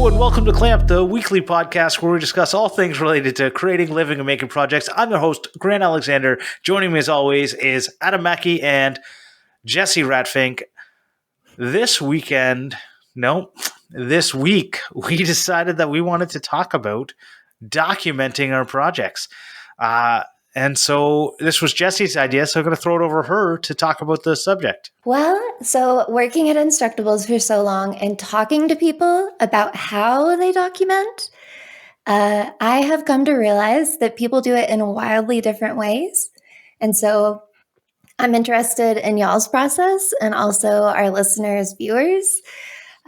and welcome to Clamp, the weekly podcast where we discuss all things related to creating, living, and making projects. I'm your host, Grant Alexander. Joining me as always is Adam Mackey and Jessy Ratfink. This week, we decided that we wanted to talk about documenting our projects. And so this was Jessy's idea, so I'm going to throw it over her to talk about the subject. Well, so working at Instructables for so long and talking to people about how they document, I have come to realize that people do it in wildly different ways. And so I'm interested in y'all's process and also our listeners, viewers.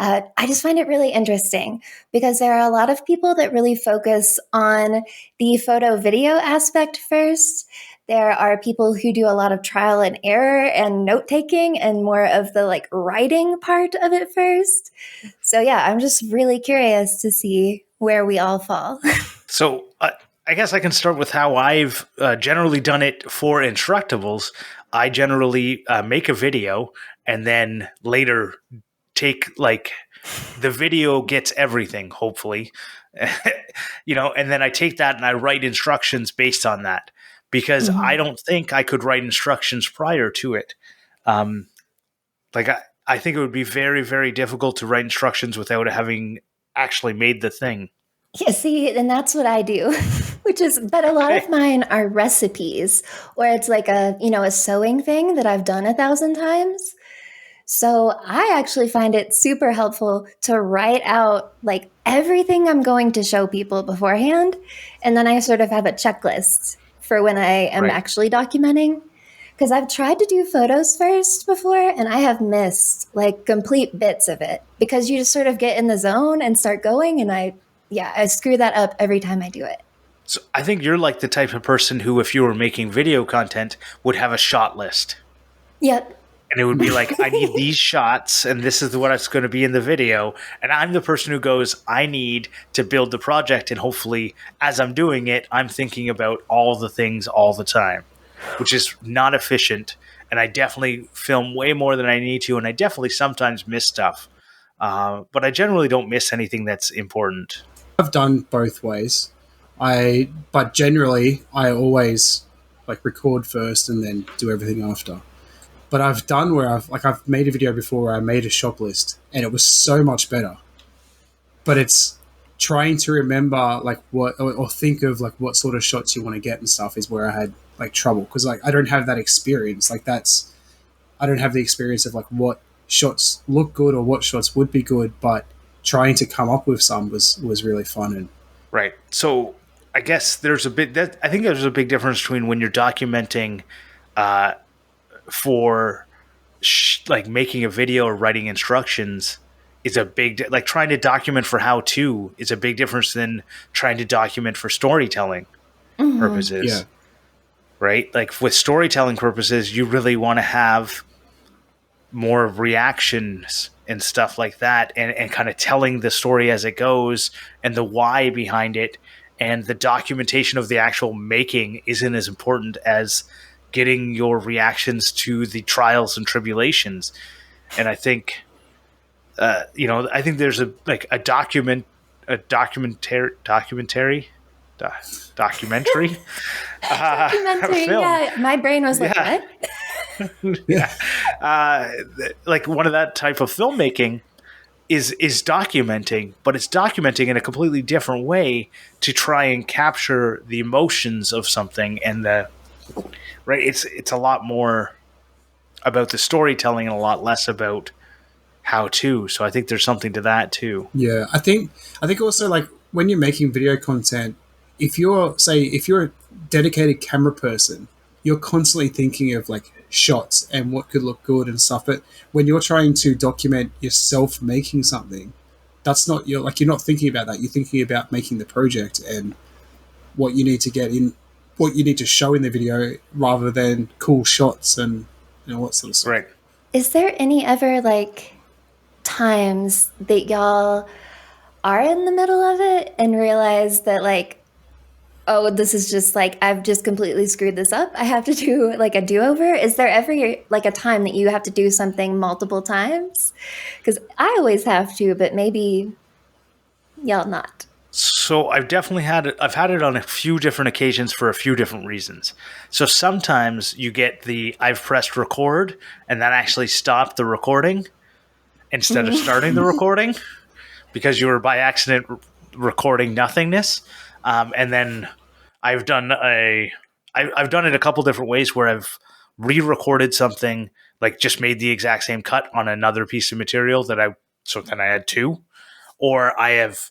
I just find it really interesting because there are a lot of people that really focus on the photo video aspect first. There are people who do a lot of trial and error and note taking and more of the writing part of it first. So yeah, I'm just really curious to see where we all fall. So I guess I can start with how I've generally done it for Instructables. I generally make a video and then later take the video gets everything, hopefully, and then I take that and I write instructions based on that because I don't think I could write instructions prior to it. I think it would be very, very difficult to write instructions without having actually made the thing. Yeah, see, and that's what I do, but a lot of mine are recipes, or it's like a sewing thing that I've done 1,000 times. So I actually find it super helpful to write out everything I'm going to show people beforehand. And then I sort of have a checklist for when I am actually documenting. Because I've tried to do photos first before and I have missed complete bits of it because you just sort of get in the zone and start going. And I screw that up every time I do it. So I think you're like the type of person who, if you were making video content, would have a shot list. Yep. And it would be like, I need these shots, and this is what it's going to be in the video. And I'm the person who goes, I need to build the project, and hopefully, as I'm doing it, I'm thinking about all the things all the time, which is not efficient. And I definitely film way more than I need to, and I definitely sometimes miss stuff. But I generally don't miss anything that's important. I've done both ways. But generally, I always record first and then do everything after. But I've done where I've made a video before where I made a shop list and it was so much better. But it's trying to remember what or think of what sort of shots you want to get and stuff is where I had trouble because I don't have that experience. I don't have the experience of what shots look good or what shots would be good, but trying to come up with some was really fun. And right. So I guess there's a big difference between when you're documenting for making a video or writing instructions is a big trying to document for how to is a big difference than trying to document for storytelling purposes. Yeah. Right? With storytelling purposes, you really want to have more reactions and stuff like that and kind of telling the story as it goes and the why behind it, and the documentation of the actual making isn't as important as getting your reactions to the trials and tribulations. And I think, I think there's a documentary. Documentary, film. Yeah. My brain was what? One of that type of filmmaking is documenting, but it's documenting in a completely different way to try and capture the emotions of something and it's a lot more about the storytelling and a lot less about how to. So I think there's something to that too. Yeah, I think also when you're making video content, if you're a dedicated camera person, you're constantly thinking of shots and what could look good and stuff. But when you're trying to document yourself making something, that's not you're not thinking about that. You're thinking about making the project and what you need to get in, what you need to show in the video, rather than cool shots and what sort of stuff. Right. Is there any ever times that y'all are in the middle of it and realize that oh, this is just I've just completely screwed this up. I have to do a do-over. Is there ever a time that you have to do something multiple times? Because I always have to, but maybe Y'all not. So I've definitely had it. I've had it on a few different occasions for a few different reasons. So sometimes you get I've pressed record and that actually stopped the recording instead of starting the recording because you were by accident recording nothingness. And then I've done I've done it a couple different ways where I've re-recorded something, like just made the exact same cut on another piece of material so then I had two, or I have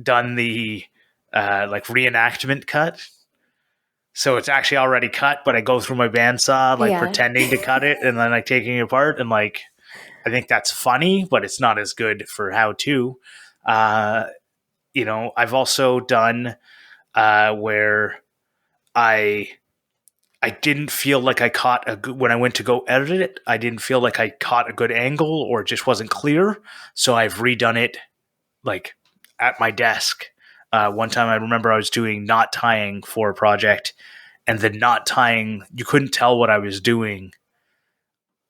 done the like reenactment cut. So it's actually already cut, but I go through my bandsaw, like pretending to cut it and then like taking it apart. And like, I think that's funny, but it's not as good for how to. I've also done where I didn't feel like I caught when I went to go edit it, I didn't feel like I caught a good angle or it just wasn't clear. So I've redone it like at my desk. One time I remember I was doing knot tying for a project, and the knot tying, you couldn't tell what I was doing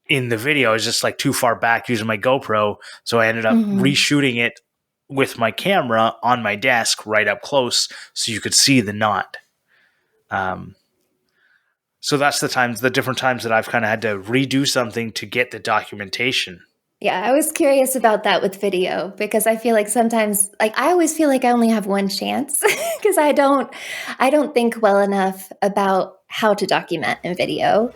in the video. I was just like too far back using my GoPro. So I ended up reshooting it with my camera on my desk right up close so you could see the knot. So that's the different times that I've kind of had to redo something to get the documentation. Yeah, I was curious about that with video because I feel like sometimes, like I always feel like I only have one chance because I don't think well enough about how to document in video.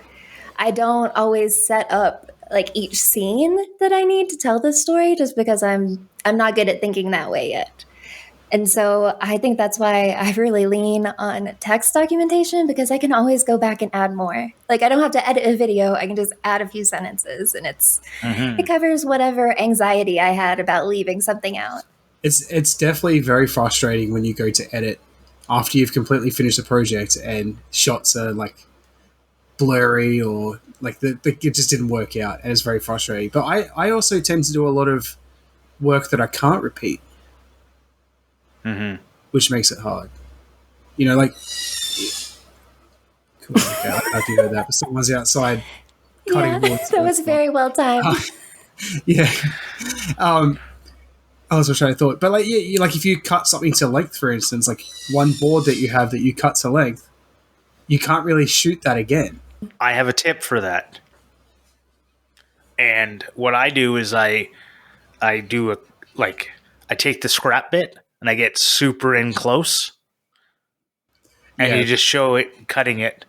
I don't always set up like each scene that I need to tell this story just because I'm not good at thinking that way yet. And so I think that's why I really lean on text documentation because I can always go back and add more. Like I don't have to edit a video. I can just add a few sentences and it covers whatever anxiety I had about leaving something out. It's definitely very frustrating when you go to edit after you've completely finished the project and shots are like blurry or like it just didn't work out, and it's very frustrating. But I also tend to do a lot of work that I can't repeat. Which makes it hard. Like cool, okay, I don't know if you heard that, but someone's outside cutting wood. That was very well timed. Yeah. I was trying to thought, but like like if you cut something to length, for instance, like one board that you have that you cut to length, you can't really shoot that again. I have a tip for that. And what I do is I take the scrap bit and I get super in close, and you just show it cutting it,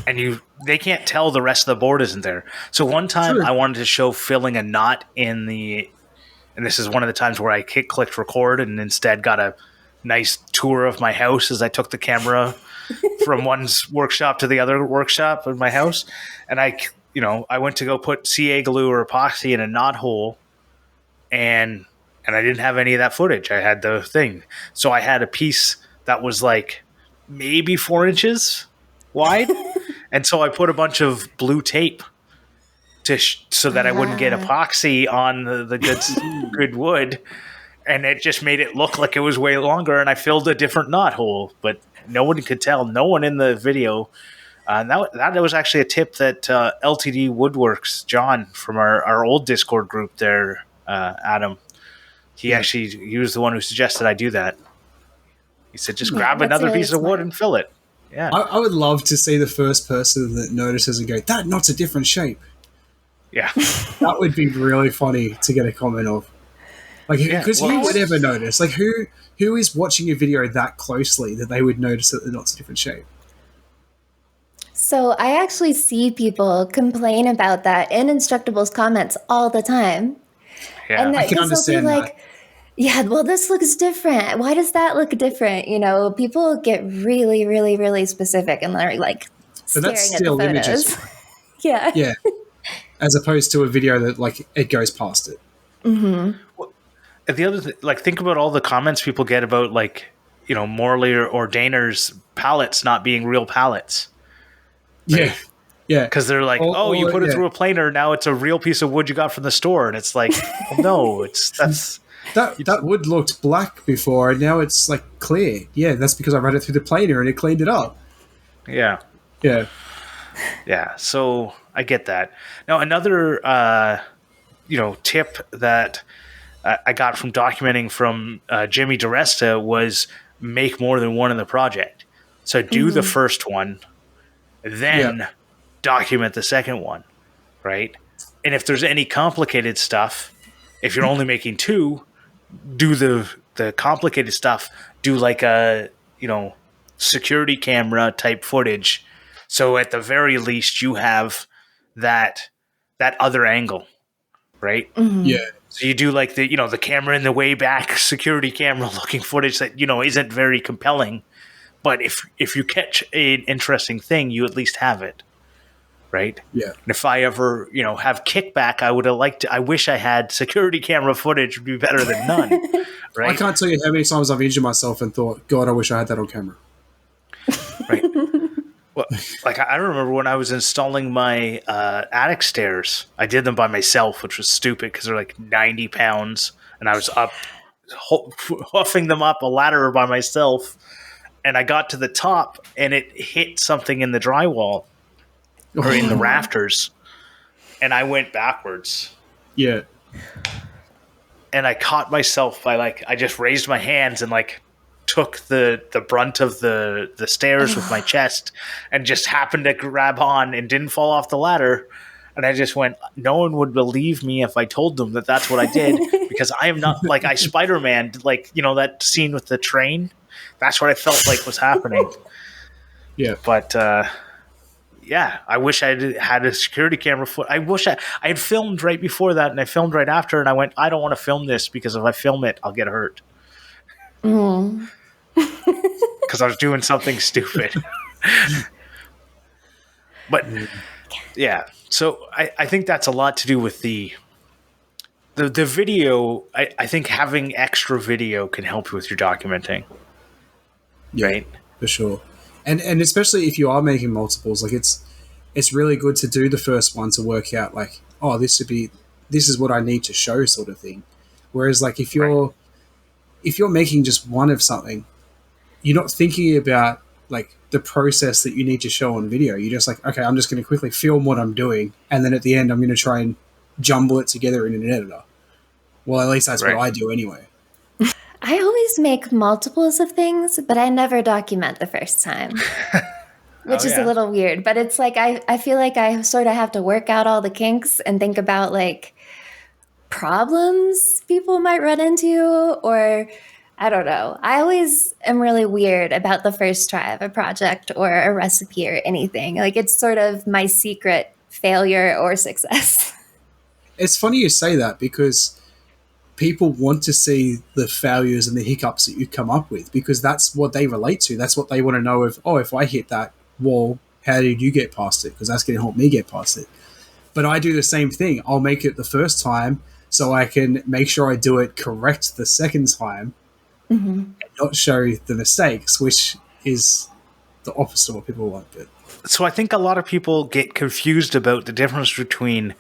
and they can't tell the rest of the board isn't there. So one time I wanted to show filling a knot and this is one of the times where I clicked record and instead got a nice tour of my house as I took the camera from one workshop to the other workshop in my house, and I went to go put CA glue or epoxy in a knot hole, and I didn't have any of that footage. I had the thing. So I had a piece that was like maybe 4 inches wide. And so I put a bunch of blue tape so that I wouldn't get epoxy on the good wood. And it just made it look like it was way longer. And I filled a different knot hole, but no one could tell. No one in the video. That was actually a tip that LTD Woodworks, John, from our old Discord group there, Adam, he was the one who suggested I do that. He said, just grab another really piece of wood and fill it. Yeah. I would love to see the first person that notices and go, that knot's a different shape. Yeah. That would be really funny to get a comment of. Like, because who would ever notice? Like, who is watching a video that closely that they would notice that the knot's a different shape? So I actually see people complain about that in Instructables comments all the time. Yeah, and I can understand that. Yeah, well, this looks different. Why does that look different? People get really, really, really specific and they're like staring but that's still at the photos. Images. Yeah. Yeah. As opposed to a video that like it goes past it. Well, the other thing, like think about all the comments people get about like, Morley or Daner's pallets not being real pallets. Right? Yeah. Yeah. Because they're like, you put it through a planer, now it's a real piece of wood you got from the store. And it's like, well, no, that wood looked black before and now it's like clear. Yeah, that's because I ran it through the planer and it cleaned it up. Yeah. Yeah. Yeah. So I get that. Now another tip that I got from documenting from Jimmy DiResta was make more than one in the project. So do the first one, Yeah. then document the second one, right? And if there's any complicated stuff, if you're only making two, do the complicated stuff. Do like a security camera type footage, so at the very least you have that other angle, right? Yeah. So you do like the camera in the way back security camera looking footage that isn't very compelling, but if you catch an interesting thing, you at least have it, right? Yeah. And if I ever have kickback, I wish I had security camera footage would be better than none, right? I can't tell you how many times I've injured myself and thought, God, I wish I had that on camera. Right. Well, like I remember when I was installing my attic stairs, I did them by myself, which was stupid because they're like 90 pounds, and I was up huffing them up a ladder by myself, and I got to the top and it hit something in the drywall or in the rafters, and I went backwards. Yeah. And I caught myself by I just raised my hands and took the brunt of the stairs with my chest and just happened to grab on and didn't fall off the ladder. And I just went, no one would believe me if I told them that that's what I did, because I am not I Spider-Man, that scene with the train. That's what I felt like was happening. Yeah. But yeah, I wish I had a security camera I wish I had filmed right before that, and I filmed right after, and I went, I don't want to film this because if I film it, I'll get hurt. Because I was doing something stupid. But yeah, so I think that's a lot to do with the video. I think having extra video can help you with your documenting. Yeah, right? For sure. And especially if you are making multiples, it's really good to do the first one to work out this is what I need to show, sort of thing. Whereas if you're making just one of something, you're not thinking about the process that you need to show on video. You're just okay, I'm just going to quickly film what I'm doing, and then at the end I'm going to try and jumble it together in an editor. Well, at least that's what I do anyway. I always make multiples of things, but I never document the first time, which is a little weird. But it's I feel like I sort of have to work out all the kinks and think about problems people might run into, or I don't know. I always am really weird about the first try of a project or a recipe or anything. It's sort of my secret failure or success. It's funny you say that, because people want to see the failures and the hiccups that you come up with, because that's what they relate to. That's what they want to know if I hit that wall, how did you get past it? Because that's going to help me get past it. But I do the same thing. I'll make it the first time so I can make sure I do it correct the second time and not show the mistakes, which is the opposite of what people want. But so I think a lot of people get confused about the difference between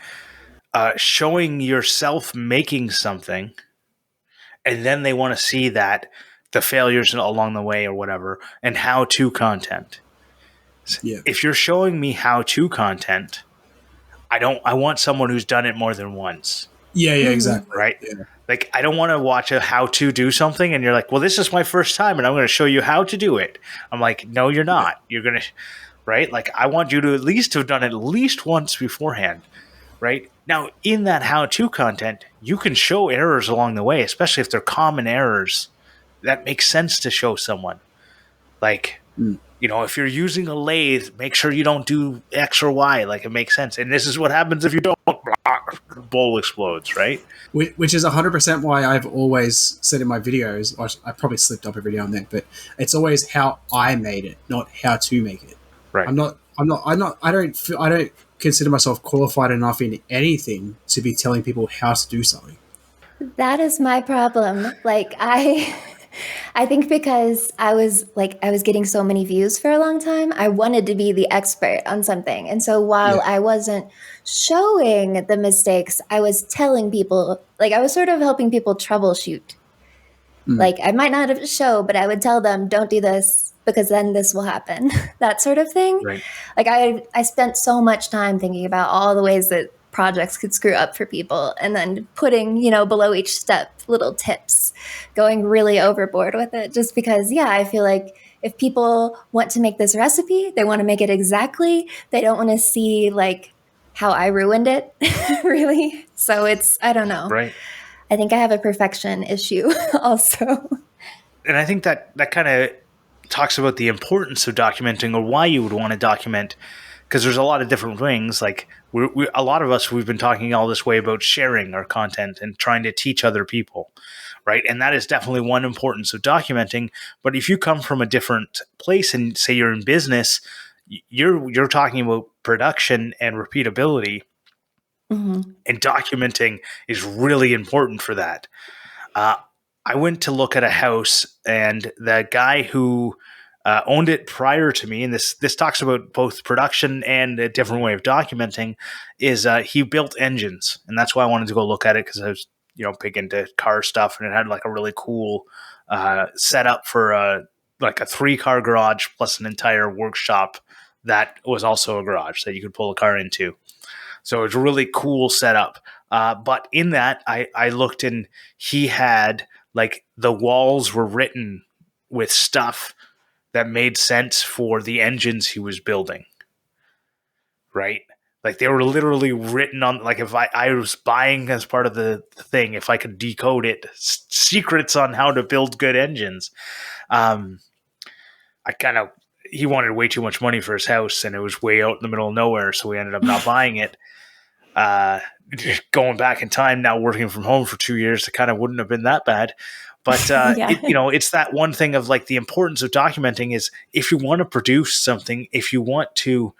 showing yourself making something, and then they want to see that the failures along the way or whatever, and how-to content. yeah. If you're showing me how-to content, I want someone who's done it more than once. Yeah, exactly. Right? Yeah. I don't want to watch a how-to do something and you're like, well, this is my first time and I'm going to show you how to do it. I'm like, no, you're not. Yeah. You're going to, right? I want you to at least have done it at least once beforehand, right? Now, in that how-to content, you can show errors along the way, especially if they're common errors. That makes sense to show someone. If you're using a lathe, make sure you don't do X or Y. It makes sense. And this is what happens if you don't. The bowl explodes, right? Which is 100% why I've always said in my videos, I probably slipped up every now and then, but it's always how I made it, not how to make it. Right. I don't consider myself qualified enough in anything to be telling people how to do something. That is my problem. I think because I was getting so many views for a long time, I wanted to be the expert on something. And so while I wasn't showing the mistakes, I was telling people, I was sort of helping people troubleshoot. I might not have show, but I would tell them, don't do this because then this will happen. That sort of thing. Right. I spent so much time thinking about all the ways that projects could screw up for people, and then putting, below each step little tips, going really overboard with it, just because, I feel like if people want to make this recipe, they want to make it exactly. They don't want to see like how I ruined it, really. So I don't know. Right. I think I have a perfection issue also. And I think that kind of talks about the importance of documenting, or why you would want to document, because there's a lot of different things. Like a lot of us, we've been talking all this way about sharing our content and trying to teach other people, right? And that is definitely one importance of documenting. But if you come from a different place and say you're in business, you're talking about production and repeatability, Mm-hmm. and documenting is really important for that. I went to look at a house, and the guy who owned it prior to me, and this talks about both production and a different way of documenting, is he built engines, and that's why I wanted to go look at it, because I was big into car stuff, and it had like a really cool setup for like a 3-car garage plus an entire workshop that was also a garage that you could pull a car into. So it was a really cool setup. But in that, I looked, and he had like the walls were written with stuff that made sense for the engines he was building. Right? Like they were literally written on, like if I was buying as part of the thing, if I could decode it, secrets on how to build good engines. He wanted way too much money for his house, and it was way out in the middle of nowhere, so we ended up not buying it. Going back in time now, working from home for 2 years, it kind of wouldn't have been that bad. But it's that one thing of like the importance of documenting is, if you want to produce something, if you want to,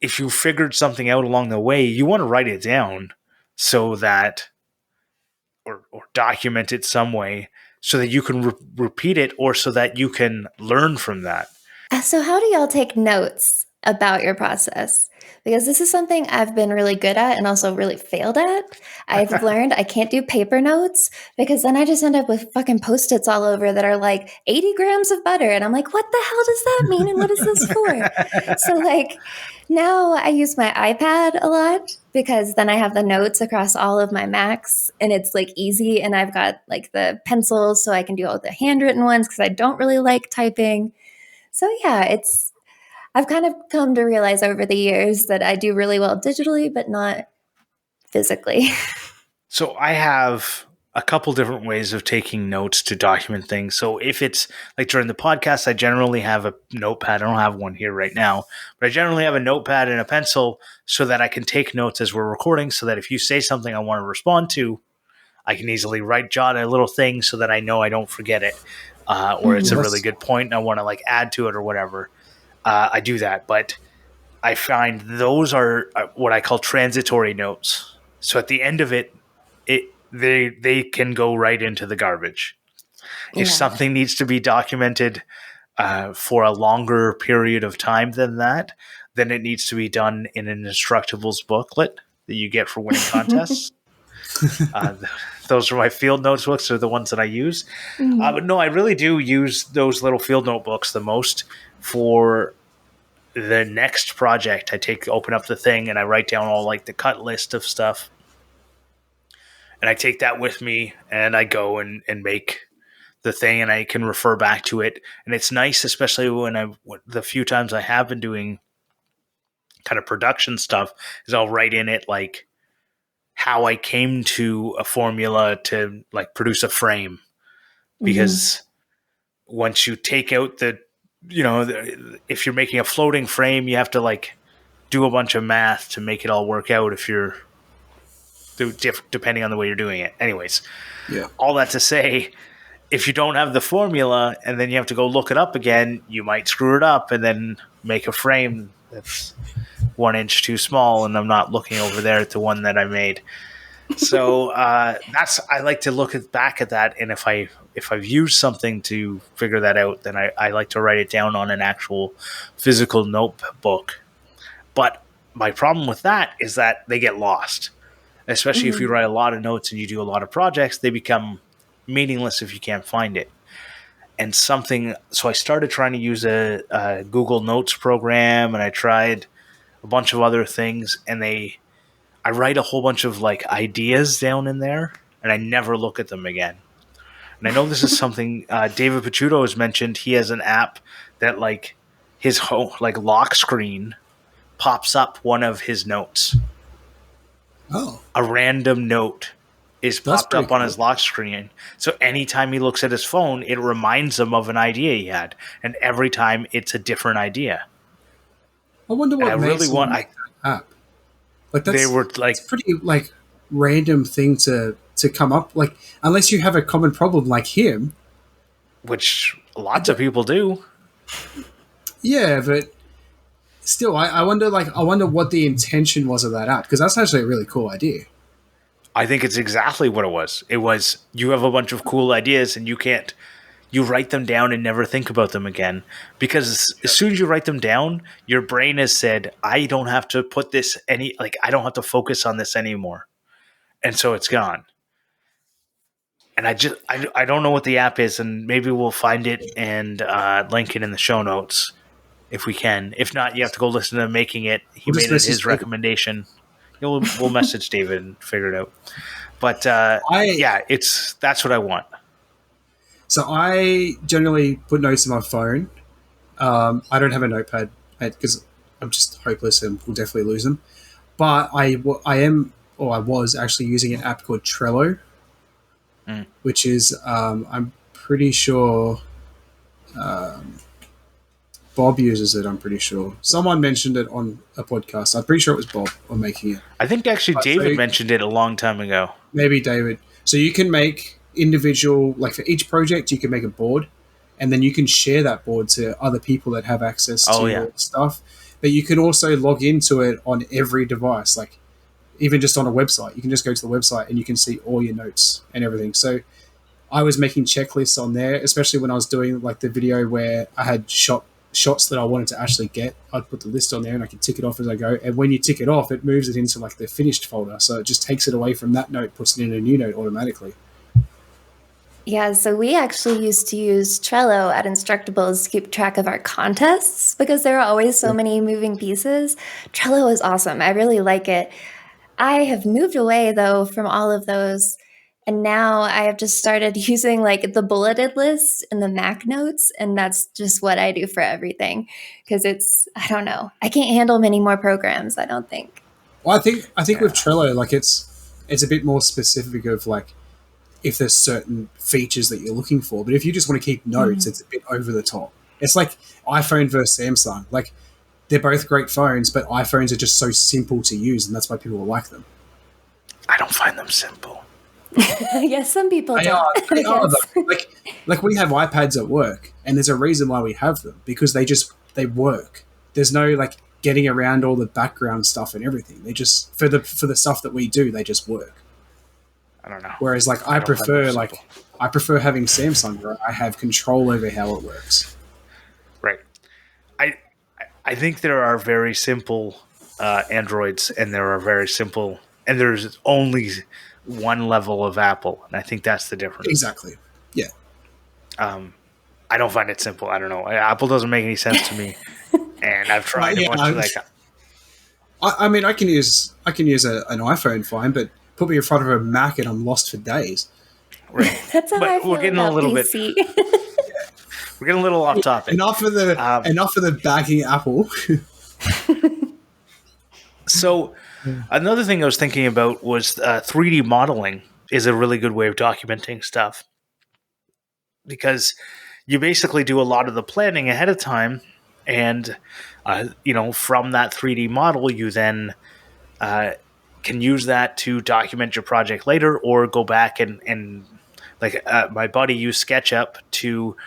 if you figured something out along the way, you want to write it down so that, or document it some way so that you can repeat it, or so that you can learn from that. So how do y'all take notes about your process? Because this is something I've been really good at and also really failed at. I've learned I can't do paper notes, because then I just end up with fucking Post-its all over that are like 80 grams of butter. And I'm like, what the hell does that mean? And what is this for? So like now I use my iPad a lot, because then I have the notes across all of my Macs, and it's like easy. And I've got like the pencils so I can do all the handwritten ones, because I don't really like typing. So yeah, I've kind of come to realize over the years that I do really well digitally, but not physically. So I have a couple different ways of taking notes to document things. So if it's like during the podcast, I generally have a notepad. I don't have one here right now, but I generally have a notepad and a pencil so that I can take notes as we're recording, so that if you say something I want to respond to, I can easily jot a little thing so that I know I don't forget it, or it's a really good point and I want to like add to it or whatever. I do that, but I find those are what I call transitory notes. So at the end of it, they can go right into the garbage. If something needs to be documented for a longer period of time than that, then it needs to be done in an Instructables booklet that you get for winning contests. Those are my field notes books, are the ones that I use. But no, I really do use those little field notebooks the most for the next project. Open up the thing and I write down all like the cut list of stuff. And I take that with me and I go and make the thing, and I can refer back to it. And it's nice, especially when the few times I have been doing kind of production stuff, is I'll write in it like how I came to a formula to like produce a frame. Because once you take out if you're making a floating frame, you have to like do a bunch of math to make it all work out, if you're depending on the way you're doing it. Anyways, all that to say, if you don't have the formula and then you have to go look it up again, you might screw it up and then make a frame that's 1 inch too small, and I'm not looking over there at the one that I made. So I like to look back at that, and if I've used something to figure that out, then I like to write it down on an actual physical notebook. But my problem with that is that they get lost, especially if you write a lot of notes and you do a lot of projects. They become meaningless if you can't find it. And so I started trying to use a Google Notes program, and I tried a bunch of other things, and they I write a whole bunch of like ideas down in there, and I never look at them again. And I know this is something David Picciuto has mentioned. He has an app that like his like lock screen pops up one of his notes. Oh, A random note is that's popped pretty up on cool. his lock screen. So anytime he looks at his phone, it reminds him of an idea he had. And every time it's a different idea. I wonder And I what made really someone want make that app. Like they were it's like a pretty like random thing to come up. Like unless you have a common problem like him. which lots of people do. Yeah, but still, I wonder. Like, I wonder what the intention was of that app, because that's actually a really cool idea. I think it's exactly what it was. It was you have a bunch of cool ideas and you write them down and never think about them again. Because as soon as you write them down, your brain has said, I don't have to put this I don't have to focus on this anymore. And so it's gone. And I don't know what the app is, and maybe we'll find it and link it in the show notes if we can. If not, you have to go listen to Making It. He We'll made just it message his David. recommendation. We'll message David and figure it out. But that's what I want. So I generally put notes on my phone. I don't have a notepad because I'm just hopeless and will definitely lose them. But I was actually using an app called Trello, which is I'm pretty sure Bob uses it. I'm pretty sure someone mentioned it on a podcast. I'm pretty sure it was Bob on Making It. I think actually David mentioned it a long time ago. Maybe David. So you can make individual, like for each project, you can make a board, and then you can share that board to other people that have access to your stuff. But you can also log into it on every device, like even just on a website. You can just go to the website and you can see all your notes and everything. So I was making checklists on there, especially when I was doing like the video where I had shots that I wanted to actually get. I'd put the list on there and I can tick it off as I go. And when you tick it off, it moves it into like the finished folder. So it just takes it away from that note, puts it in a new note automatically. Yeah, so we actually used to use Trello at Instructables to keep track of our contests because there are always so many moving pieces. Trello is awesome. I really like it. I have moved away, though, from all of those. And now I have just started using like the bulleted list and the Mac notes. And that's just what I do for everything. Because I don't know. I can't handle many more programs, I don't think. Well, I think with Trello, like it's a bit more specific of like, if there's certain features that you're looking for. But if you just want to keep notes, it's a bit over the top. It's like iPhone versus Samsung. Like they're both great phones, but iPhones are just so simple to use, and that's why people like them. I don't find them simple. Yes, some people They don't. are though. Like we have iPads at work, and there's a reason why we have them, because they work. There's no like getting around all the background stuff and everything. They just for the stuff that we do, they just work. I don't know. Whereas, like, I prefer having Samsung, where I have control over how it works. Right. I think there are very simple Androids, and and there's only one level of Apple, and I think that's the difference. Exactly. Yeah. I don't find it simple. I don't know. Apple doesn't make any sense to me, and I've tried a bunch of I mean, I can use an iPhone fine, but put me in front of a Mac and I'm lost for days. Right. That's how I feel we're getting about a little PC. we're getting a little off topic. Enough of the bagging Apple. So another thing I was thinking about was 3D modeling is a really good way of documenting stuff, because you basically do a lot of the planning ahead of time, and from that 3D model you then can use that to document your project later, or go back and my buddy used SketchUp to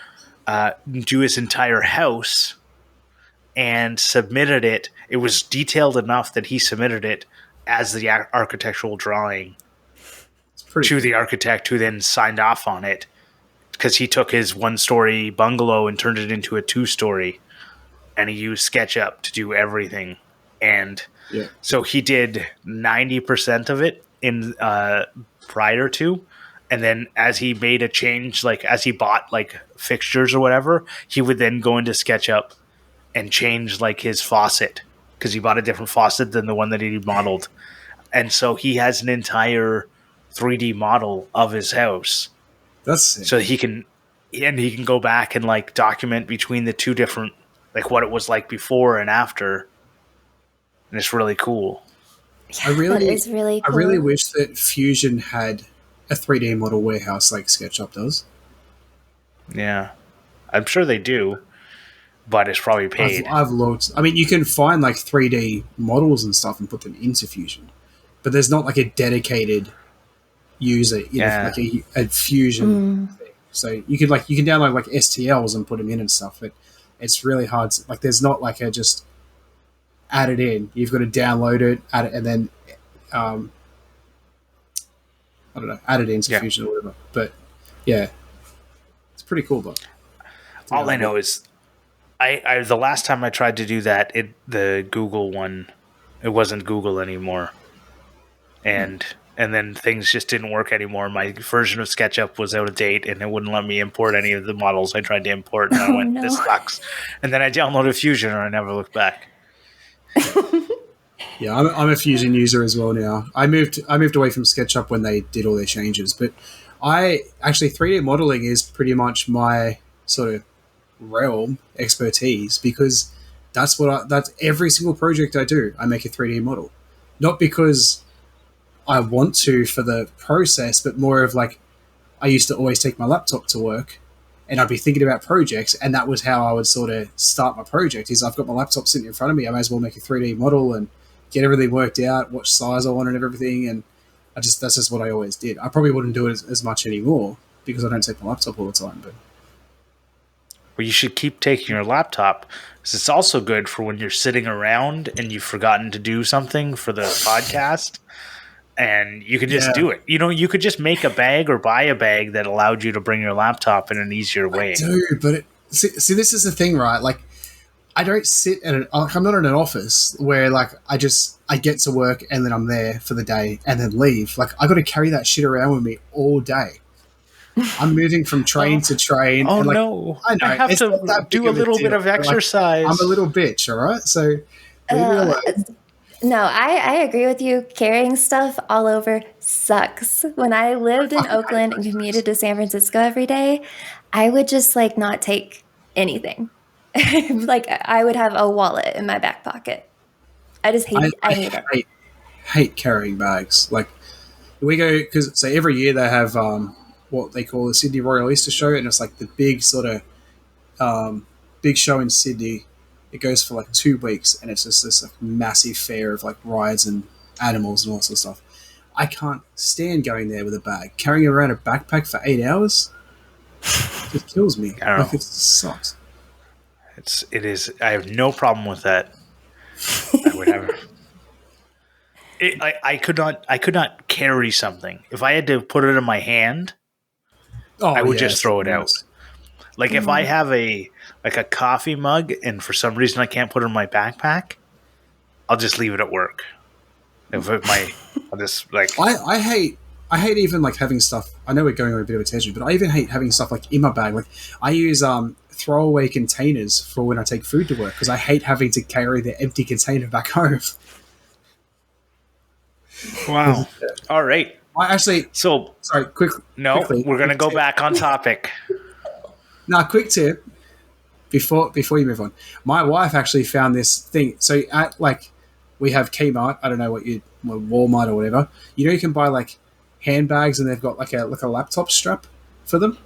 do his entire house and submitted it. It was detailed enough that he submitted it as the architectural drawing to the architect, who then signed off on it, because he took his 1-story bungalow and turned it into a 2-story, and he used SketchUp to do everything. And so he did 90% of it in prior to, and then as he made a change, like as he bought like fixtures or whatever, he would then go into SketchUp and change like his faucet, because he bought a different faucet than the one that he modeled. and so he has an entire 3D model of his house. That's sick. So he can go back and like document between the two different, like what it was like before and after, and it's really cool. I really, that is really cool. I really wish that Fusion had a 3D model warehouse like SketchUp does. Yeah, I'm sure they do, but it's probably paid. I've looked. I mean, you can find like 3D models and stuff and put them into Fusion, but there's not like a dedicated user, like a Fusion thing. So you can download like STLs and put them in and stuff, but it's really hard. Like, there's not like a just add it in. You've got to download it, add it, and then I don't know, add it into Fusion or whatever. But yeah, it's pretty cool. But all I know is, I the last time I tried to do that, the Google one, it wasn't Google anymore, and then things just didn't work anymore. My version of SketchUp was out of date, and it wouldn't let me import any of the models I tried to import. And I went, "This sucks." And then I downloaded Fusion, and I never looked back. Yeah, I'm a Fusion user as well now. I moved away from SketchUp when they did all their changes, but 3D modeling is pretty much my sort of realm expertise, because that's every single project I do. I make a 3D model, not because I want to for the process, but more of like, I used to always take my laptop to work, and I'd be thinking about projects, and that was how I would sort of start my project. Is I've got my laptop sitting in front of me, I may as well make a 3D model and get everything worked out, what size I wanted and everything, and that's just what I always did. I probably wouldn't do it as much anymore because I don't take my laptop all the time. But well, you should keep taking your laptop, because it's also good for when you're sitting around and you've forgotten to do something for the podcast, and you can just do it. You could just make a bag or buy a bag that allowed you to bring your laptop in an easier way. I do, but see, this is the thing, right? Like, I don't sit I'm not in an office where like I get to work and then I'm there for the day and then leave. Like, I got to carry that shit around with me all day. I'm moving from train to train. Oh, and like, no. I know. I have to do a little bit of exercise. Like, I'm a little bitch, all right? So leave me alone. No, I agree with you. Carrying stuff all over sucks. When I lived in Oakland and commuted to San Francisco every day, I would just like not take anything. Like, I would have a wallet in my back pocket. I just hate it. I hate it. Hate carrying bags. Like, we go, because every year they have what they call the Sydney Royal Easter Show, and it's like the big sort of big show in Sydney. It goes for like 2 weeks, and it's just this like massive fair of like rides and animals and all sorts of stuff. I can't stand going there with a bag. Carrying around a backpack for 8 hours just kills me. Like, it sucks. It is. I have no problem with that. I would have. I could not carry something. If I had to put it in my hand, I would just throw it out. Like, if I have a coffee mug and for some reason I can't put it in my backpack, I'll just leave it at work. I'll just like. I hate even like having stuff. I know we're going on a bit of a tangent, but I even hate having stuff like in my bag. Like, I use throwaway containers for when I take food to work, because I hate having to carry the empty container back home. Wow. All right. Sorry, quickly. We're going to go back on topic. Now, quick tip before you move on. My wife actually found this thing. So at like, we have Kmart. I don't know Walmart or whatever. You can buy like handbags, and they've got like a laptop strap for them.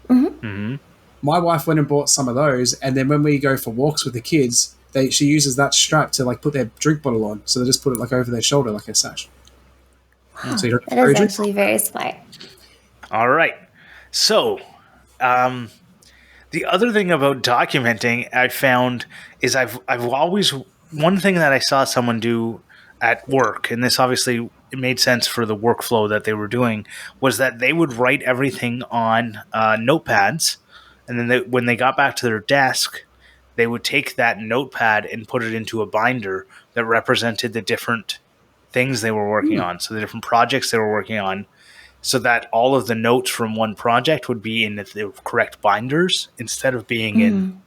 Mm-hmm. Mm-hmm. My wife went and bought some of those, and then when we go for walks with the kids, she uses that strap to like put their drink bottle on. So they just put it like over their shoulder like a sash. Wow, so that is actually very smart. All right. So, the other thing about documenting I found is I've always, one thing that I saw someone do at work, and this obviously it made sense for the workflow that they were doing, was that they would write everything on notepads, and then when they got back to their desk, they would take that notepad and put it into a binder that represented the different things they were working on, so the different projects they were working on, so that all of the notes from one project would be in the correct binders instead of being in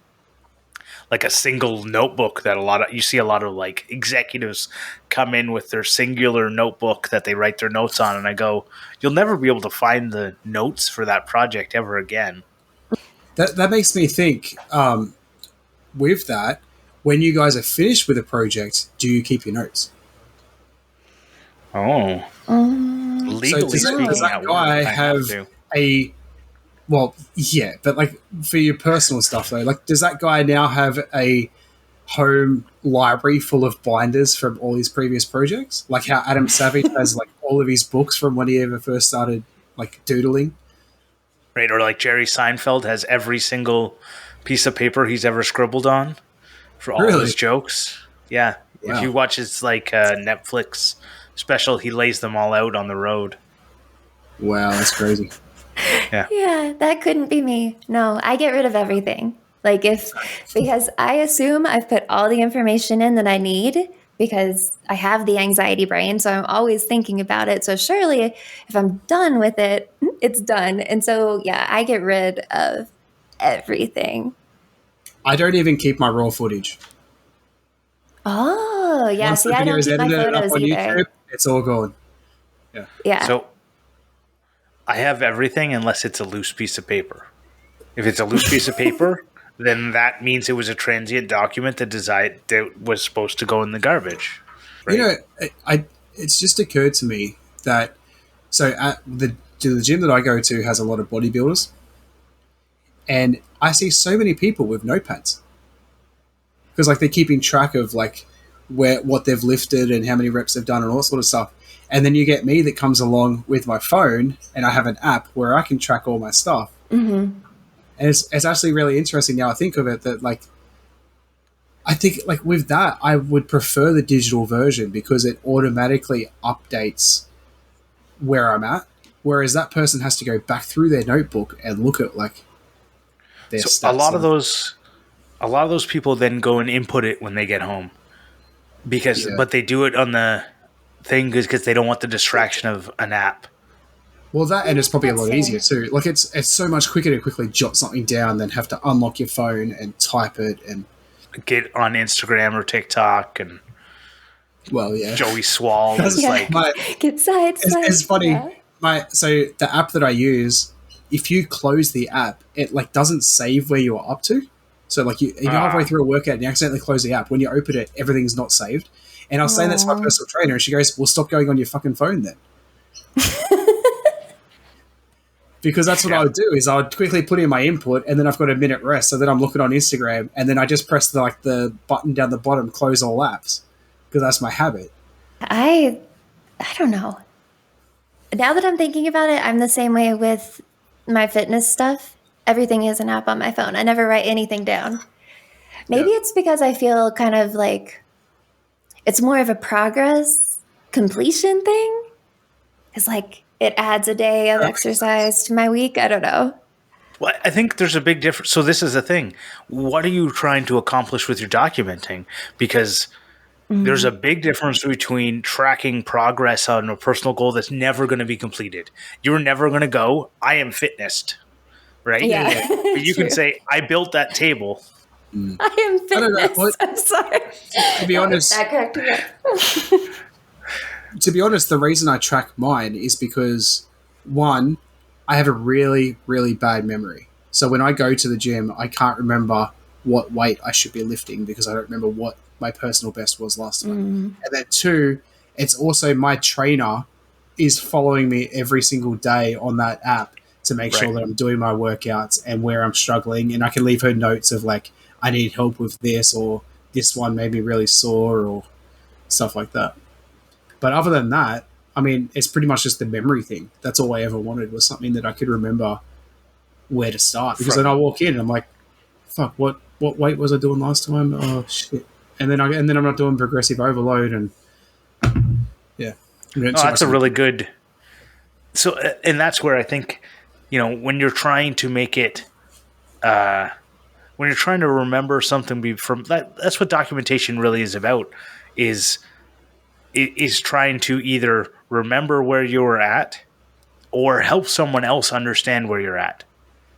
like a single notebook that you see a lot of like executives come in with their singular notebook that they write their notes on, and I go, you'll never be able to find the notes for that project ever again. That makes me think. With that, when you guys are finished with a project, do you keep your notes? Oh, legally So speaking, does that at guy work, I have to. a well, yeah, but like for your personal stuff though, like does that guy now have a home library full of binders from all his previous projects? Like how Adam Savage has like all of his books from when he ever first started like doodling? Right, or like Jerry Seinfeld has every single piece of paper he's ever scribbled on for all of his Really? jokes. Yeah, if you Wow. watch his like Netflix special, he lays them all out on the road. Wow, that's crazy. Yeah. Yeah, that couldn't be me. No, I get rid of everything. Like because I assume I've put all the information in that I need because I have the anxiety brain, so I'm always thinking about it. So surely if I'm done with it, it's done. And so yeah, I get rid of everything. I don't even keep my raw footage. Oh, yeah. Once See, the I video don't is keep my edited and up photos on either. YouTube, it's all gone. Yeah. Yeah. So I have everything unless it's a loose piece of paper. If it's a loose piece of paper, then that means it was a transient document that was supposed to go in the garbage. Right? You know, it's just occurred to me that so at the gym that I go to has a lot of bodybuilders, and I see so many people with notepads because like they're keeping track of like what they've lifted and how many reps they've done and all that sort of stuff. And then you get me that comes along with my phone, and I have an app where I can track all my stuff. Mm-hmm. And it's actually really interesting now I think of it that like I think like with that I would prefer the digital version because it automatically updates where I'm at, whereas that person has to go back through their notebook and look at like their So stats. a lot of those people then go and input it when they get home but they do it on the thing because they don't want the distraction of an app. Well, that and it's probably a That's lot fair. easier too. Like it's so much quicker to quickly jot something down than have to unlock your phone and type it and Get on Instagram or TikTok and well, yeah. Joey Swall is Yeah. like Get sideswiped. It's funny. Yeah. So the app that I use, if you close the app, it like doesn't save where you're up to. So like you're halfway through a workout and you accidentally close the app. When you open it, everything's not saved. And I was saying that to my personal trainer, and she goes, "Well, stop going on your fucking phone then." Because that's what I would do is I would quickly put in my input and then I've got a minute rest. So then I'm looking on Instagram and then I just press the button down the bottom, close all apps because that's my habit. I don't know. Now that I'm thinking about it, I'm the same way with my fitness stuff. Everything is an app on my phone. I never write anything down. Maybe it's because I feel kind of like it's more of a progress completion thing. It's like it adds a day of exercise to my week. I don't know. Well, I think there's a big difference. So this is the thing. What are you trying to accomplish with your documenting? Because there's a big difference between tracking progress on a personal goal that's never going to be completed. You're never going to go, I am fitnessed, right? Yeah. But you can True. say, I built that table. I am I don't know. fitness. I'm sorry. To be honest, That cracked me up. the reason I track mine is because one, I have a really, really bad memory. So when I go to the gym, I can't remember what weight I should be lifting because I don't remember what my personal best was last time. And then two, it's also my trainer is following me every single day on that app to make sure that I'm doing my workouts and where I'm struggling. And I can leave her notes of like, I need help with this or this one made me really sore or stuff like that. But other than that, I mean, it's pretty much just the memory thing. That's all I ever wanted was something that I could remember where to start. Because then I walk in and I'm like, fuck, what weight was I doing last time? Oh shit. And then I'm not doing progressive overload and yeah. Oh, that's a really good. So, and that's where I think, when you're trying to make it, when you're trying to remember something from that's what documentation really is about. Is trying to either remember where you were at or help someone else understand where you're at.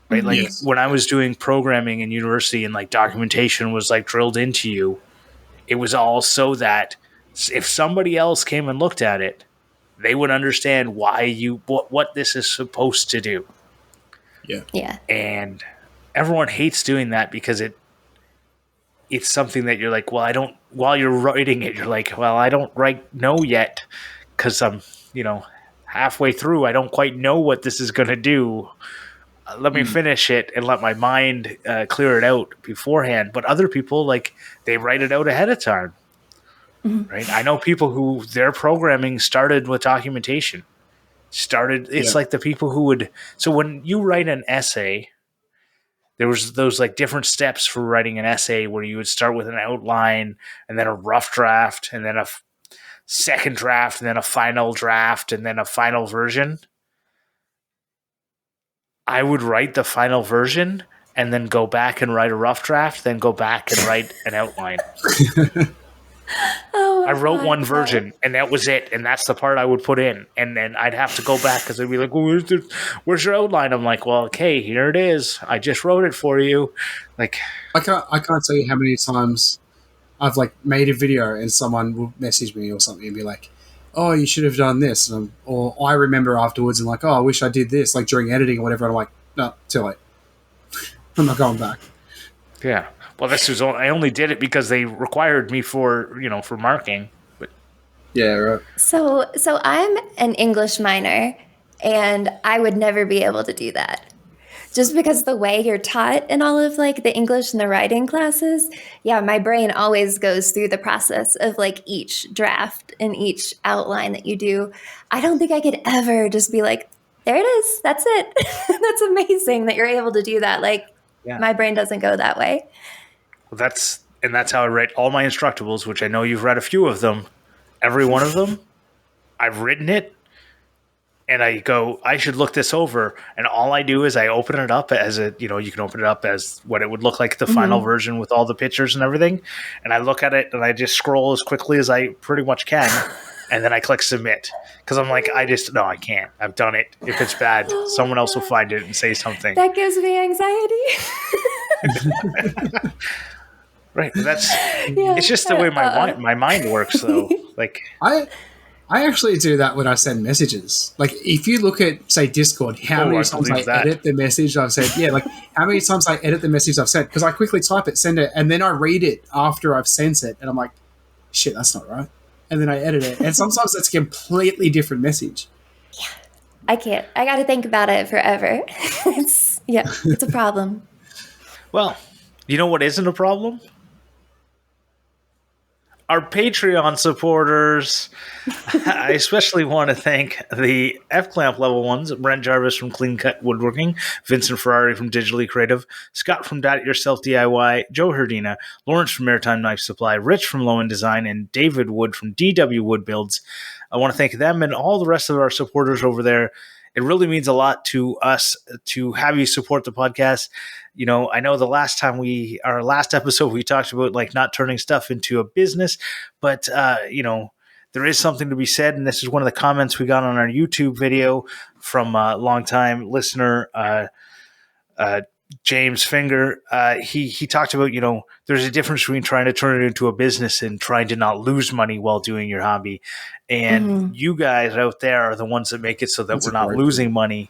right? Like Yes. when I was doing programming in university and like documentation was like drilled into you, it was all so that if somebody else came and looked at it, they would understand why what this is supposed to do. Yeah. Yeah. And everyone hates doing that because it's something that you're like, well, I don't, while you're writing it, you're like, well, I don't know yet because I'm, halfway through. I don't quite know what this is going to do. Let me finish it and let my mind clear it out beforehand. But other people, like, they write it out ahead of time, right? I know people who their programming started with documentation. It's like the people who would, so when you write an essay, there was those like different steps for writing an essay where you would start with an outline and then a rough draft and then a second draft and then a final draft and then a final version. I would write the final version and then go back and write a rough draft, then go back and write an outline. Oh, I wrote one version and that was it. And that's the part I would put in. And then I'd have to go back because they'd be like, well, where's your outline? I'm like, well, okay, here it is. I just wrote it for you. Like, I can't tell you how many times I've like made a video and someone will message me or something and be like, oh, you should have done this. Or I remember afterwards and like, oh, I wish I did this, like during editing or whatever. And I'm like, no, too late. I'm not going back. yeah. Well, I only did it because they required me for marking. But Yeah, right. So I'm an English minor, and I would never be able to do that. Just because the way you're taught in all of like the English and the writing classes, yeah, my brain always goes through the process of like each draft and each outline that you do. I don't think I could ever just be like, there it is, that's it. That's amazing that you're able to do that. Like, my brain doesn't go that way. Well, that's how I write all my Instructables, which I know you've read a few of them. Every one of them, I've written it, and I go, I should look this over. And all I do is I open it up as you can open it up as what it would look like, the final version with all the pictures and everything. And I look at it and I just scroll as quickly as I pretty much can. And then I click submit. Because I'm like, I can't. I've done it. If it's bad, someone else will find it and say something. That gives me anxiety. Right. It's just the way my mind works, though. Like, I actually do that when I send messages. Like, if you look at, say, Discord, how many times I edit the message I've sent? Yeah, like, how many times I edit the message I've sent? Because I quickly type it, send it, and then I read it after I've sent it, and I'm like, shit, that's not right. And then I edit it. And sometimes it's a completely different message. Yeah, I can't. I got to think about it forever. It's a problem. Well, you know what isn't a problem? Our Patreon supporters. I especially want to thank the F-Clamp level ones, Brent Jarvis from Clean Cut Woodworking, Vincent Ferrari from Digitally Creative, Scott from Dot It Yourself DIY, Joe Herdina, Lawrence from Maritime Knife Supply, Rich from Low End Design, and David Wood from DW Wood Builds. I want to thank them and all the rest of our supporters over there. It really means a lot to us to have you support the podcast. I know the last episode, we talked about like not turning stuff into a business, but there is something to be said. And this is one of the comments we got on our YouTube video from a longtime listener, James Finger. He talked about, there's a difference between trying to turn it into a business and trying to not lose money while doing your hobby. And you guys out there are the ones that make it so that we're not losing money,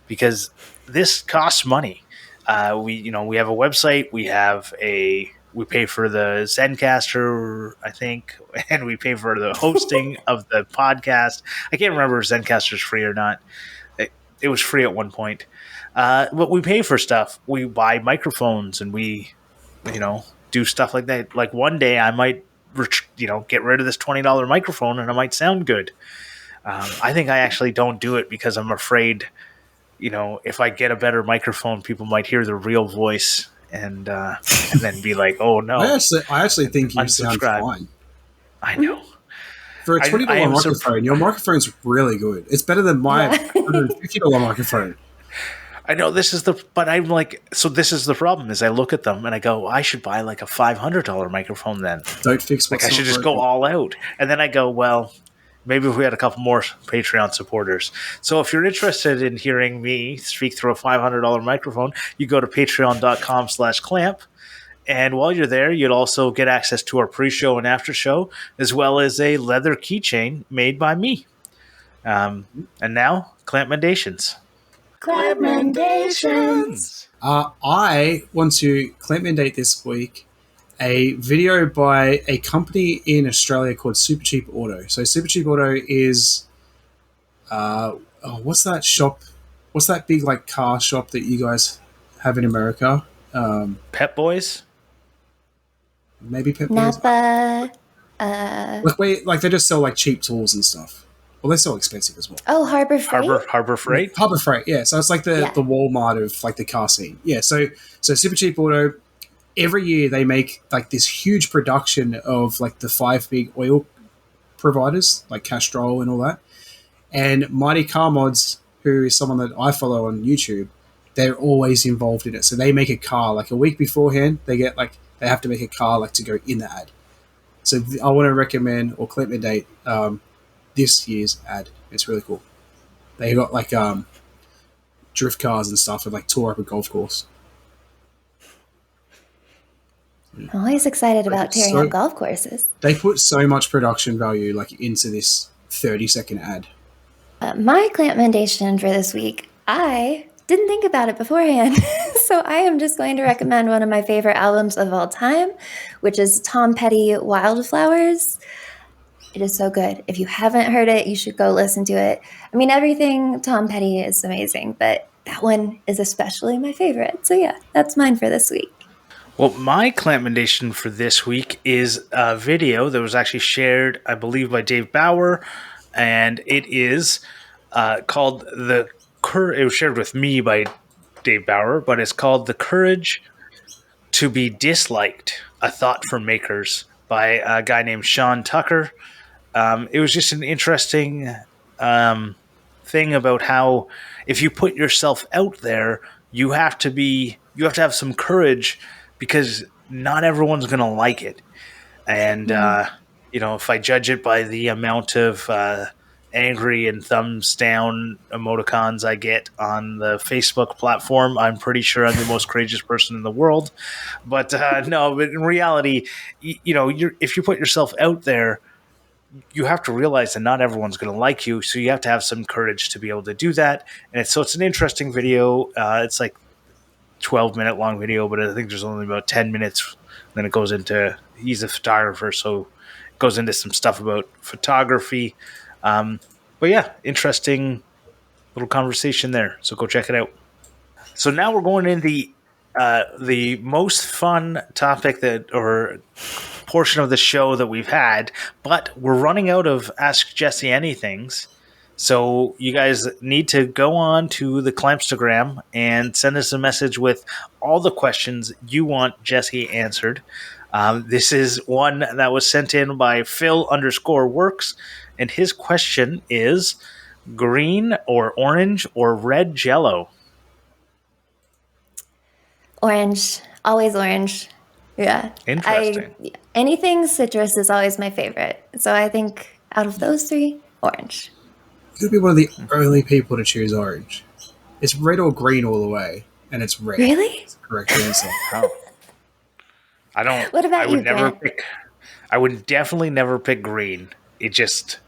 because this costs money. We have a website, we pay for the Zencaster, I think, and we pay for the hosting of the podcast. I can't remember if Zencaster is free or not. It was free at one point. But we pay for stuff. We buy microphones and we, do stuff like that. Like one day I might, get rid of this $20 microphone and it might sound good. I think I actually don't do it because I'm afraid, if I get a better microphone, people might hear the real voice and then be like, oh no. I actually think you sound fine. I know. For a $20 microphone, your microphone's really good. It's better than my $150 microphone. I know this is the problem is I look at them and I go, I should buy like a $500 microphone then. Don't fix what's I should just go all out. And then I go, well, maybe if we had a couple more Patreon supporters. So if you're interested in hearing me speak through a $500 microphone, you go to patreon.com/clamp. And while you're there, you'll also get access to our pre-show and after-show, as well as a leather keychain made by me. And now, CLAMPmendations. CLAMPmendations. I want to clampmendate this week a video by a company in Australia called Super Cheap Auto. So Super Cheap Auto is, what's that shop? What's that big like car shop that you guys have in America? Pep Boys? Maybe Pep Boys? Napa. Like they just sell like cheap tools and stuff. Well, they sell expensive as well. Oh, Harbor Freight. Harbor Freight? Harbor Freight, yeah. So it's like the Walmart of like the car scene. Yeah, so Super Cheap Auto, every year they make like this huge production of like the 5 big oil providers, like Castrol and all that. And Mighty Car Mods, who is someone that I follow on YouTube, they're always involved in it. So they make a car like a week beforehand, they have to make a car like to go in the ad. So I want to recommend or clampmendate this year's ad. It's really cool. They got like drift cars and stuff and like tour up a golf course. I'm always excited about tearing up golf courses. They put so much production value like into this 30-second ad. My clampmendation for this week, I didn't think about it beforehand. So I am just going to recommend one of my favorite albums of all time, which is Tom Petty, Wildflowers. It is so good. If you haven't heard it, you should go listen to it. I mean, everything Tom Petty is amazing, but that one is especially my favorite. So yeah, that's mine for this week. Well, my clampmendation for this week is a video that was actually shared, I believe, by Dave Bauer, and it is called it was shared with me by Dave Bauer, but it's called The Courage to be Disliked, A Thought for Makers by a guy named Sean Tucker. It was just an interesting thing about how if you put yourself out there, you have to have some courage because not everyone's going to like it. And, if I judge it by the amount of angry and thumbs down emoticons I get on the Facebook platform, I'm pretty sure I'm the most courageous person in the world. But no, but in reality, if you put yourself out there, you have to realize that not everyone's going to like you. So you have to have some courage to be able to do that. And it's an interesting video. It's like 12-minute long video, but I think there's only about 10 minutes. Then it goes into, he's a photographer, so it goes into some stuff about photography. But yeah, interesting little conversation there. So go check it out. So now we're going in the most fun topic or portion of the show that we've had, but we're running out of Ask Jessy Anythings. So you guys need to go on to the Clampstagram and send us a message with all the questions you want Jessy answered. This is one that was sent in by Phil_works, and his question is green or orange or red Jell-O? Orange. Always orange. Yeah. Interesting. Anything citrus is always my favorite. So I think out of those three, orange. You'll be one of the only people to choose orange. It's red or green all the way, and it's red. Really? That's the correct answer. Oh. I don't. What about you, Grant? I would definitely never pick green. It just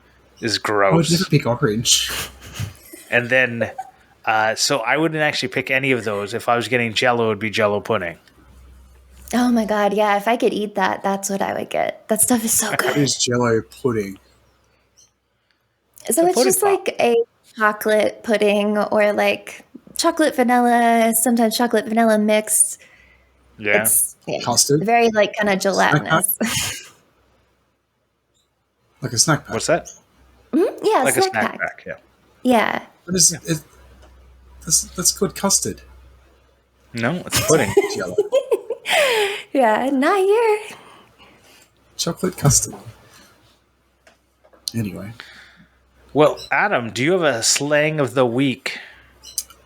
is gross. I would never pick orange. And then, so I wouldn't actually pick any of those. If I was getting Jell-O, it would be Jell-O pudding. Oh my god, yeah! If I could eat that, that's what I would get. That stuff is so good. What is Jell-O pudding? So it's just like a chocolate pudding or like chocolate vanilla, sometimes chocolate vanilla mixed. Yeah. It's Custard? very like kind of gelatinous. Like a snack pack. What's that? Mm-hmm. Yeah, like a snack pack. Yeah. Yeah. That's called custard. No, it's pudding. Jell-O. Yeah, not here. Chocolate custard. Anyway. Well, Adam, do you have a slang of the week?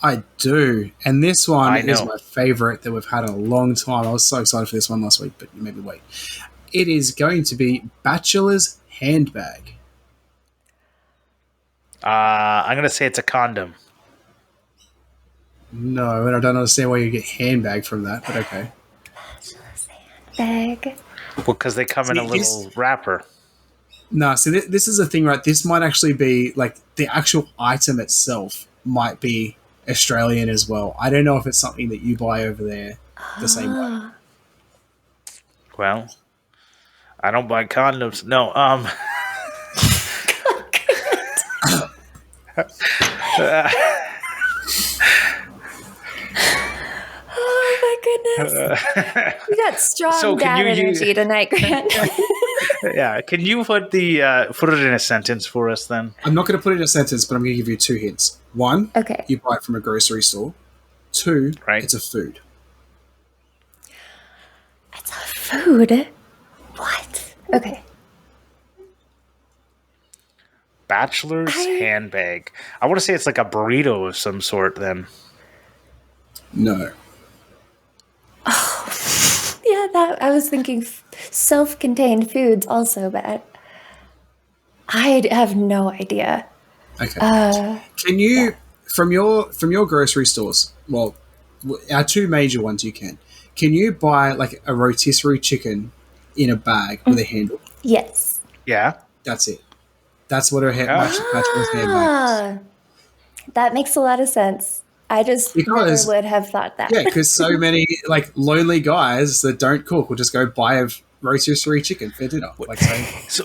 I do. And this one is my favorite that we've had in a long time. I was so excited for this one last week, but you made me wait. It is going to be bachelor's handbag. I'm gonna say it's a condom. No, and I don't understand why you get handbag from that, but okay. Bag. Well, because they come in a See, little wrapper. No, so this is the thing, right? This might actually be like the actual item itself might be Australian as well. I don't know if it's something that you buy over there the same way. Oh. Well, I don't buy condoms. No. Oh my goodness. You got strong So can dad you- energy tonight, Grant. Yeah. Can you put it in a sentence for us then? I'm not going to put it in a sentence, but I'm going to give you 2 hints. 1, Okay. you buy it from a grocery store. 2, Right. it's a food. It's a food. What? Okay. Bachelor's handbag. I want to say it's like a burrito of some sort then. No. Yeah, that I was thinking self-contained foods also, but I have no idea. Okay. Can you from your grocery stores? Well, our 2 major ones you can. Can you buy like a rotisserie chicken in a bag with a handle? Yes. Yeah. That's it. That's what a Yeah. bachelor's handbag is. That makes a lot of sense. I just Because- never would have thought that. Yeah, because so many like lonely guys that don't cook will just go buy a rotisserie chicken for dinner. Like, So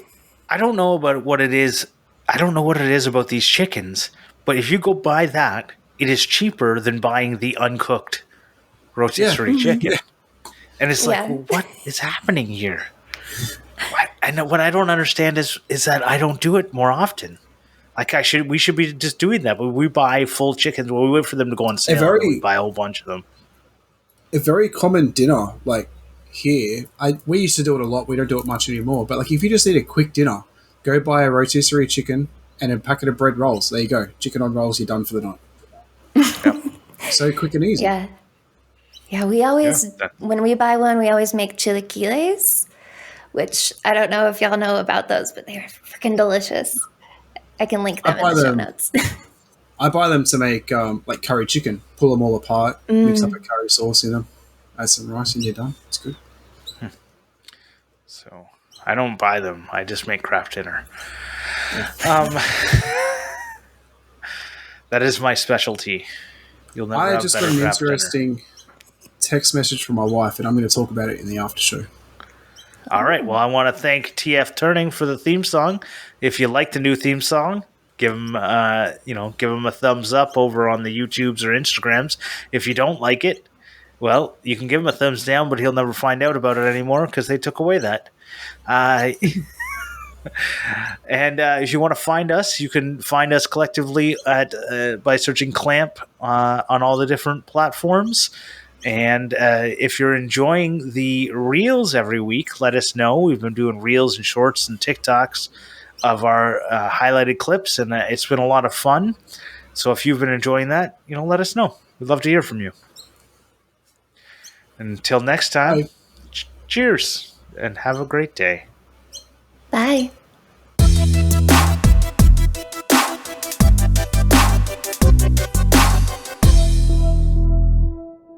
I don't know about what it is. I don't know what it is about these chickens, but if you go buy that, it is cheaper than buying the uncooked rotisserie chicken. And it's like, Yeah. well, what is happening here? What I don't understand is that I don't do it more often. Like we should be just doing that. But we buy full chickens. Well, we wait for them to go on sale. And we buy a whole bunch of them. a very common dinner, like here, we used to do it a lot. We don't do it much anymore. But like, if you just need a quick dinner, go buy a rotisserie chicken and a packet of bread rolls. There you go, chicken on rolls. You're done for the night. So quick and easy. Yeah. Yeah, we always, Yeah. when we buy one, we always make chilaquiles, which I don't know if y'all know about those, but they're freaking delicious. I can link them in buy the show them. notes. I buy them to make like curry chicken. Pull them all apart, mix up a curry sauce in them, add some rice, and you're done. It's good. So I don't buy them. I just make craft dinner. That is my specialty. You'll never I have just better got an craft dinner. interesting text message from my wife, and I'm going to talk about it in the after show. All right. Well, I want to thank TF Turning for the theme song. If you like the new theme song, give him a thumbs up over on the YouTubes or Instagrams. If you don't like it, well, you can give him a thumbs down, but he'll never find out about it anymore because they took away that. And if you want to find us, you can find us collectively by searching Clamp on all the different platforms. And if you're enjoying the Reels every week, let us know. We've been doing Reels and Shorts and TikToks of our highlighted clips, and it's been a lot of fun. So if you've been enjoying that, let us know. We'd love to hear from you. Until next time, Bye. cheers, and have a great day.